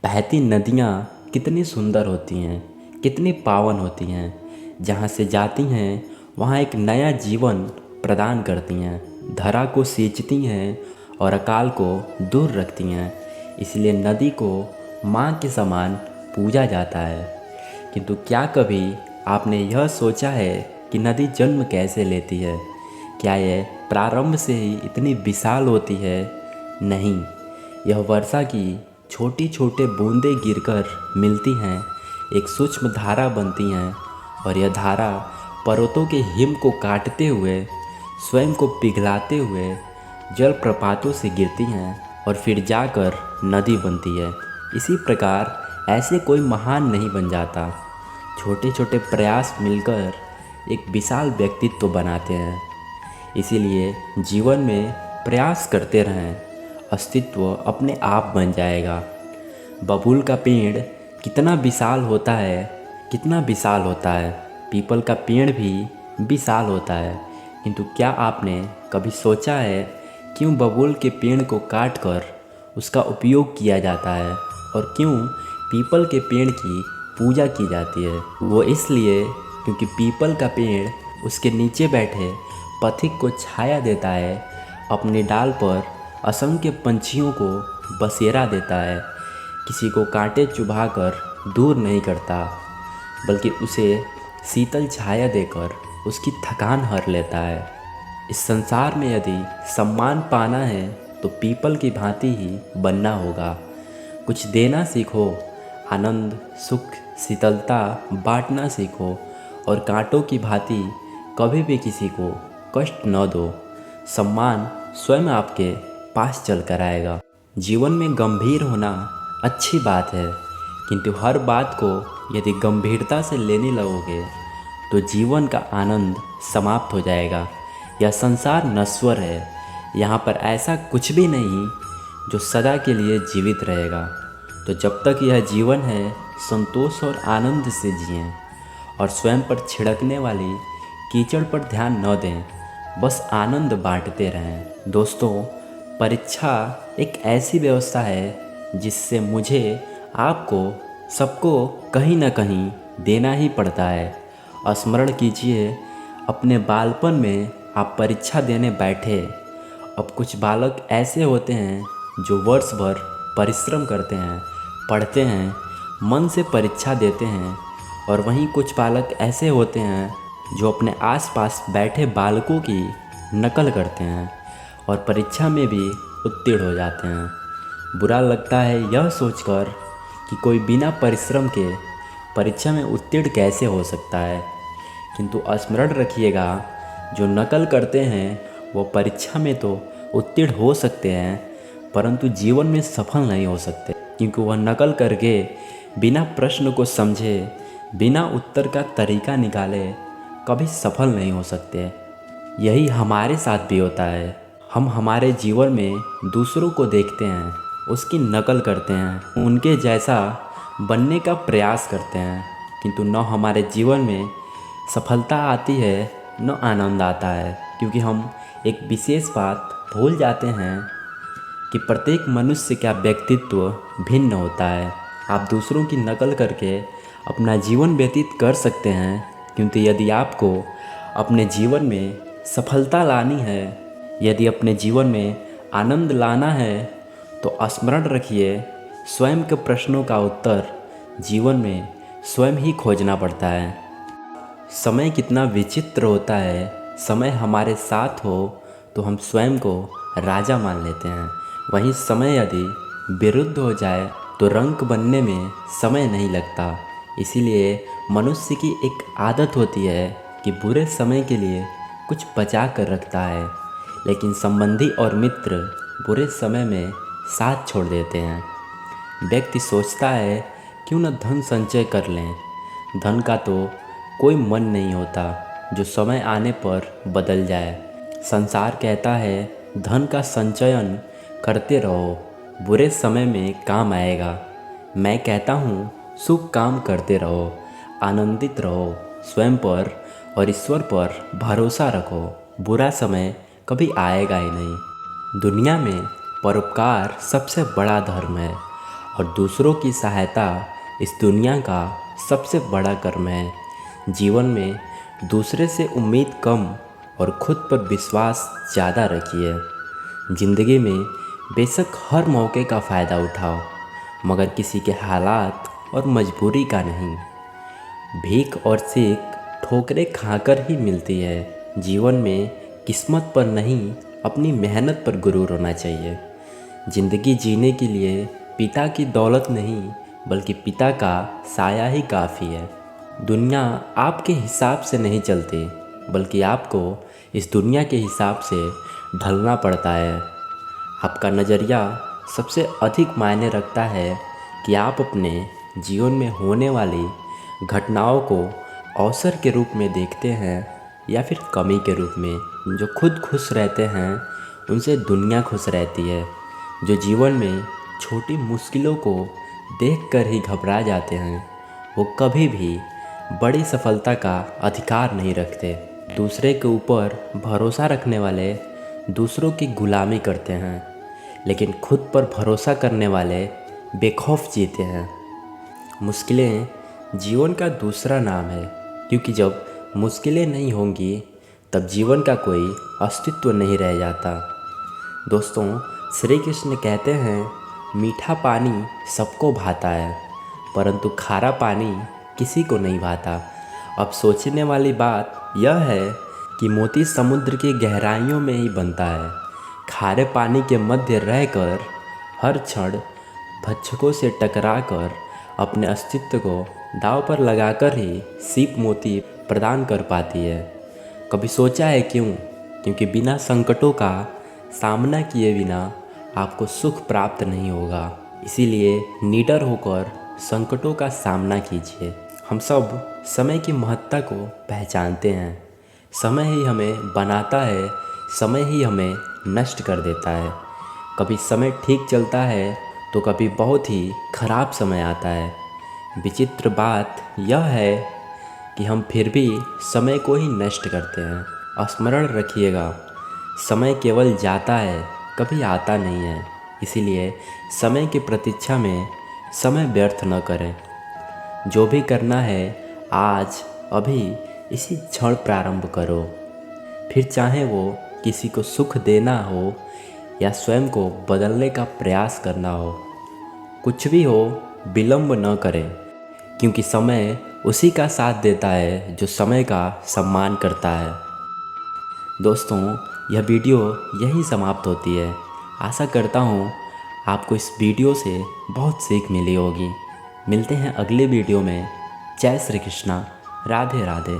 बहती नदियाँ कितनी सुंदर होती हैं, कितनी पावन होती हैं। जहाँ से जाती हैं वहाँ एक नया जीवन प्रदान करती हैं, धरा को सींचती हैं और अकाल को दूर रखती हैं। इसलिए नदी को माँ के समान पूजा जाता है। किंतु क्या कभी आपने यह सोचा है कि नदी जन्म कैसे लेती है? क्या यह प्रारंभ से ही इतनी विशाल होती है? नहीं, यह वर्षा की छोटी छोटे बूंदें गिरकर मिलती हैं, एक सूक्ष्म धारा बनती हैं और यह धारा पर्वतों के हिम को काटते हुए स्वयं को पिघलाते हुए जलप्रपातों से गिरती हैं और फिर जाकर नदी बनती है। इसी प्रकार ऐसे कोई महान नहीं बन जाता, छोटे छोटे प्रयास मिलकर एक विशाल व्यक्तित्व बनाते हैं। इसीलिए जीवन में प्रयास करते रहें, अस्तित्व अपने आप बन जाएगा। बबूल का पेड़ कितना विशाल होता है, कितना विशाल होता है। पीपल का पेड़ भी विशाल होता है। किंतु क्या आपने कभी सोचा है क्यों बबूल के पेड़ को काट कर उसका उपयोग किया जाता है और क्यों पीपल के पेड़ की पूजा की जाती है? वो इसलिए क्योंकि पीपल का पेड़ उसके नीचे बैठे पथिक को छाया देता है, अपने डाल पर असंख्य पंछियों को बसेरा देता है, किसी को कांटे चुभाकर दूर नहीं करता बल्कि उसे शीतल छाया देकर उसकी थकान हर लेता है। इस संसार में यदि सम्मान पाना है तो पीपल की भांति ही बनना होगा। कुछ देना सीखो, आनंद, सुख, शीतलता बांटना सीखो और कांटों की भांति कभी भी किसी को कष्ट न दो। सम्मान स्वयं आपके पास चल कर आएगा। जीवन में गंभीर होना अच्छी बात है, किंतु हर बात को यदि गंभीरता से लेने लगोगे तो जीवन का आनंद समाप्त हो जाएगा। यह संसार नश्वर है, यहाँ पर ऐसा कुछ भी नहीं जो सदा के लिए जीवित रहेगा। तो जब तक यह जीवन है, संतोष और आनंद से जिएं और स्वयं पर छिड़कने वाली कीचड़ पर ध्यान न दें, बस आनंद बांटते रहें। दोस्तों, परीक्षा एक ऐसी व्यवस्था है जिससे मुझे, आपको, सबको कहीं ना कहीं देना ही पड़ता है। स्मरण कीजिए, अपने बालपन में आप परीक्षा देने बैठे। अब कुछ बालक ऐसे होते हैं जो वर्ष भर परिश्रम करते हैं, पढ़ते हैं, मन से परीक्षा देते हैं, और वहीं कुछ बालक ऐसे होते हैं जो अपने आसपास बैठे बालकों की नकल करते हैं और परीक्षा में भी उत्तीर्ण हो जाते हैं। बुरा लगता है यह सोचकर कि कोई बिना परिश्रम के परीक्षा में उत्तीर्ण कैसे हो सकता है। किंतु स्मरण रखिएगा, जो नकल करते हैं वो परीक्षा में तो उत्तीर्ण हो सकते हैं परंतु जीवन में सफल नहीं हो सकते, क्योंकि वह नकल करके बिना प्रश्न को समझे, बिना उत्तर का तरीका निकाले कभी सफल नहीं हो सकते। यही हमारे साथ भी होता है। हम हमारे जीवन में दूसरों को देखते हैं, उसकी नकल करते हैं, उनके जैसा बनने का प्रयास करते हैं, किंतु न हमारे जीवन में सफलता आती है न आनंद आता है, क्योंकि हम एक विशेष बात भूल जाते हैं कि प्रत्येक मनुष्य का व्यक्तित्व भिन्न होता है। आप दूसरों की नकल करके अपना जीवन व्यतीत कर सकते हैं, किंतु यदि आपको अपने जीवन में सफलता लानी है, यदि अपने जीवन में आनंद लाना है, तो स्मरण रखिए, स्वयं के प्रश्नों का उत्तर जीवन में स्वयं ही खोजना पड़ता है। समय कितना विचित्र होता है। समय हमारे साथ हो तो हम स्वयं को राजा मान लेते हैं, वहीं समय यदि विरुद्ध हो जाए तो रंक बनने में समय नहीं लगता। इसीलिए मनुष्य की एक आदत होती है कि बुरे समय के लिए कुछ बचा कर रखता है, लेकिन संबंधी और मित्र बुरे समय में साथ छोड़ देते हैं। व्यक्ति सोचता है क्यों न धन संचय कर लें। धन का तो कोई मन नहीं होता जो समय आने पर बदल जाए। संसार कहता है धन का संचयन करते रहो, बुरे समय में काम आएगा। मैं कहता हूँ शुभ काम करते रहो, आनंदित रहो, स्वयं पर और ईश्वर पर भरोसा रखो, बुरा समय कभी आएगा ही नहीं। दुनिया में परोपकार सबसे बड़ा धर्म है और दूसरों की सहायता इस दुनिया का सबसे बड़ा कर्म है। जीवन में दूसरे से उम्मीद कम और खुद पर विश्वास ज़्यादा रखिए। ज़िंदगी में बेशक हर मौके का फ़ायदा उठाओ, मगर किसी के हालात और मजबूरी का नहीं। भीख और सीख ठोकरें खाकर ही मिलती है। जीवन में किस्मत पर नहीं, अपनी मेहनत पर गुरूर होना चाहिए। ज़िंदगी जीने के लिए पिता की दौलत नहीं, बल्कि पिता का साया ही काफ़ी है। दुनिया आपके हिसाब से नहीं चलती, बल्कि आपको इस दुनिया के हिसाब से ढलना पड़ता है। आपका नज़रिया सबसे अधिक मायने रखता है कि आप अपने जीवन में होने वाली घटनाओं को अवसर के रूप में देखते हैं या फिर कमी के रूप में। जो खुद खुश रहते हैं उनसे दुनिया खुश रहती है। जो जीवन में छोटी मुश्किलों को देखकर ही घबरा जाते हैं, वो कभी भी बड़ी सफलता का अधिकार नहीं रखते। दूसरे के ऊपर भरोसा रखने वाले दूसरों की गुलामी करते हैं, लेकिन खुद पर भरोसा करने वाले बेखौफ जीते हैं। मुश्किलें जीवन का दूसरा नाम है, क्योंकि जब मुश्किलें नहीं होंगी तब जीवन का कोई अस्तित्व नहीं रह जाता। दोस्तों, श्री कृष्ण कहते हैं, मीठा पानी सबको भाता है, परंतु खारा पानी किसी को नहीं भाता। अब सोचने वाली बात यह है कि मोती समुद्र की गहराइयों में ही बनता है। खारे पानी के मध्य रहकर हर क्षण भक्षकों से टकराकर अपने अस्तित्व को दांव पर लगाकर ही सीप मोती प्रदान कर पाती है। कभी सोचा है क्यों? क्योंकि बिना संकटों का सामना किए बिना आपको सुख प्राप्त नहीं होगा। इसीलिए निडर होकर संकटों का सामना कीजिए। हम सब समय की महत्ता को पहचानते हैं। समय ही हमें बनाता है, समय ही हमें नष्ट कर देता है। कभी समय ठीक चलता है तो कभी बहुत ही खराब समय आता है। विचित्र बात यह है कि हम फिर भी समय को ही नष्ट करते हैं। स्मरण रखिएगा, समय केवल जाता है, कभी आता नहीं है। इसीलिए समय की प्रतीक्षा में समय व्यर्थ न करें। जो भी करना है आज अभी इसी क्षण प्रारंभ करो। फिर चाहे वो किसी को सुख देना हो या स्वयं को बदलने का प्रयास करना हो, कुछ भी हो विलंब न करें, क्योंकि समय उसी का साथ देता है जो समय का सम्मान करता है। दोस्तों, यह वीडियो यहीं समाप्त होती है। आशा करता हूँ आपको इस वीडियो से बहुत सीख मिली होगी। मिलते हैं अगले वीडियो में। जय श्री कृष्णा, राधे राधे।